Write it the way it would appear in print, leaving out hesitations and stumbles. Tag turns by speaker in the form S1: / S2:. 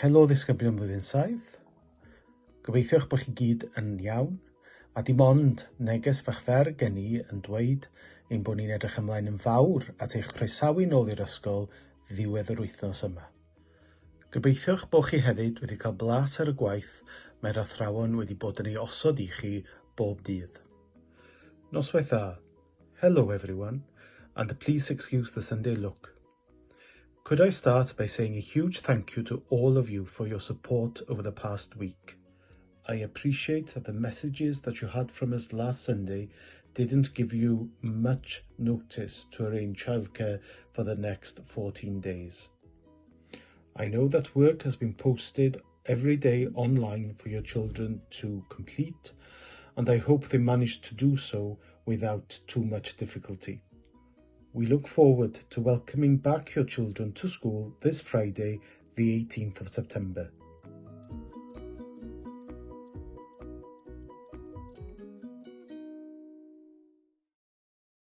S1: Helo ddisgyblion blwyddyn saith. Gobeithiwch bod chi gyd yn iawn, a dim ond neges fach fer gen i yn dweud ein bod ni'n edrych ymlaen yn fawr at eich croesawu nôl i'r ysgol ddiwedd yr wythnos yma. Gobeithiwch bod chi hefyd wedi cael blas ar y gwaith mae'r athrawon wedi bod yn ei osod i chi bob dydd. Noswaith dda. Hello everyone, and please excuse the Sunday look. Could I start by saying a huge thank you to all of you for your support over the past week. I appreciate that the messages that you had from us last Sunday didn't give you much notice to arrange childcare for the next 14 days. I know that work has been posted every day online for your children to complete, and I hope they managed to do so without too much difficulty. We look forward to welcoming back your children to school this Friday, the 18th of September.